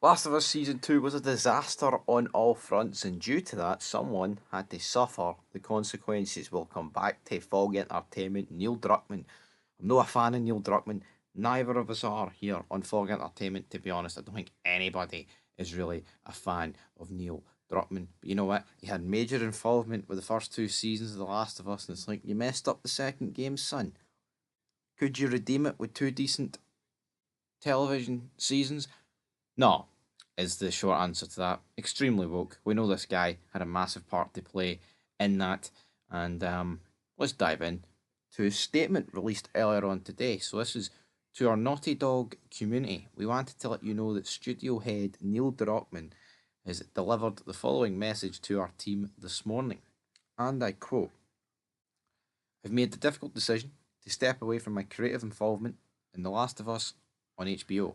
Last of Us Season 2 was a disaster on all fronts, and due to that, someone had to suffer the consequences. We'll come back to Fog Entertainment, Neil Druckman. I'm not a fan of Neil Druckman. Neither of us are here on Fog Entertainment, to be honest. I don't think anybody is really a fan of Neil Druckman. But you know what? He had major involvement with the first two seasons of The Last of Us, and it's like, you messed up the second game, son. Could you redeem it with two decent television seasons? No, is the short answer to that. Extremely woke. We know this guy had a massive part to play in that. And let's dive in to his statement released earlier on today. So, this is to our Naughty Dog community. We wanted to let you know that studio head Neil Druckmann has delivered the following message to our team this morning. And I quote: I've made the difficult decision to step away from my creative involvement in The Last of Us on HBO.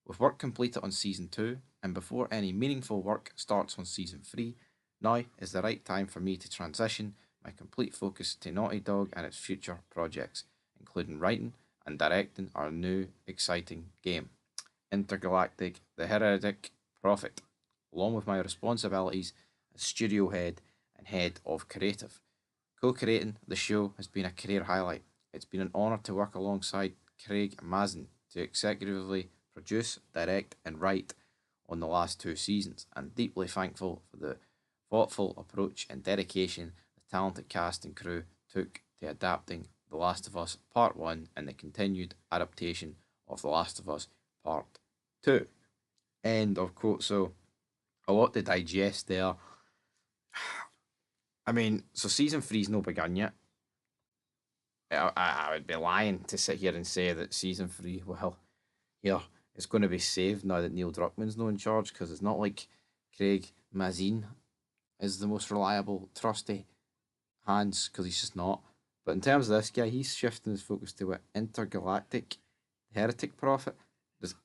With work completed on Season 2, and before any meaningful work starts on Season 3, now is the right time for me to transition my complete focus to Naughty Dog and its future projects, including writing and directing our new exciting game, Intergalactic The Heretic Prophet, along with my responsibilities as studio head and head of creative. Co creating the show has been a career highlight. It's been an honour to work alongside Craig Mazin to executively produce, direct, and write on the last two seasons, and deeply thankful for the thoughtful approach and dedication the talented cast and crew took to adapting The Last of Us Part 1 and the continued adaptation of The Last of Us Part 2. End of quote. So, a lot to digest there. I mean, so season three's no begun yet. I would be lying to sit here and say that season three, well, here, it's going to be saved now that Neil Druckmann's not in charge, because it's not like Craig Mazin is the most reliable, trusty hands, because he's just not. But in terms of this guy, he's shifting his focus to what intergalactic heretic prophet.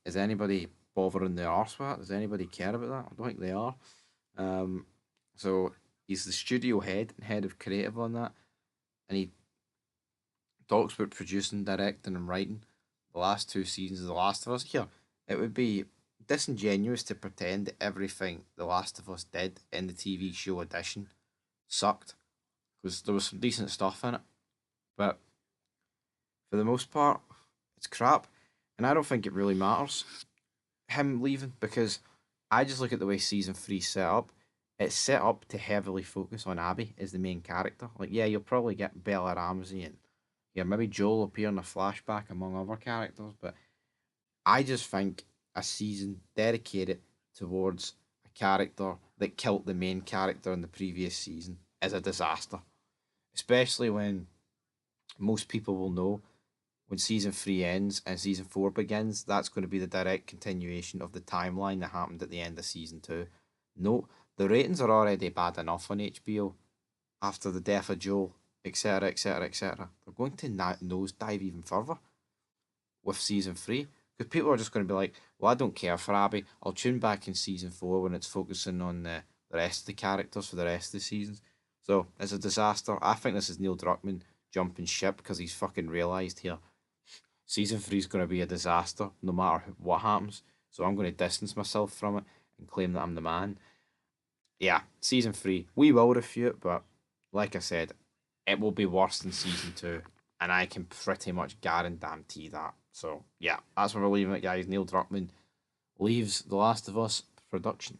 Is anybody bothering the arse with that? Does anybody care about that? I don't think they are. Um, so he's the studio head and head of creative on that, and he talks about producing, directing, and writing the last two seasons of The Last of Us. Here, it would be disingenuous to pretend that everything The Last of Us did in the TV show edition sucked, because there was some decent stuff in it, but for the most part, it's crap, and I don't think it really matters him leaving, because I just look at the way season three set up. It's set up to heavily focus on Abby as the main character. Like, yeah, you'll probably get Bella Ramsey and yeah, maybe Joel appear in a flashback among other characters, but I just think a season dedicated towards a character that killed the main character in the previous season is a disaster. Especially when most people will know when season three ends and season four begins, that's going to be the direct continuation of the timeline that happened at the end of season two. No, the ratings are already bad enough on HBO after the death of Joel, etc., etc., etc. They're going to nosedive even further with season three, because people are just going to be like, well, I don't care for Abby. I'll tune back in season four when it's focusing on the rest of the characters for the rest of the seasons. So it's a disaster. I think this is Neil Druckmann jumping ship because he's fucking realised here season three is going to be a disaster no matter what happens. So I'm going to distance myself from it and claim that I'm the man. Yeah, season three, we will review it, but like I said, it will be worse than season two, and I can pretty much guarantee that. So yeah, that's where we're leaving it, guys. Neil Druckmann leaves The Last of Us production.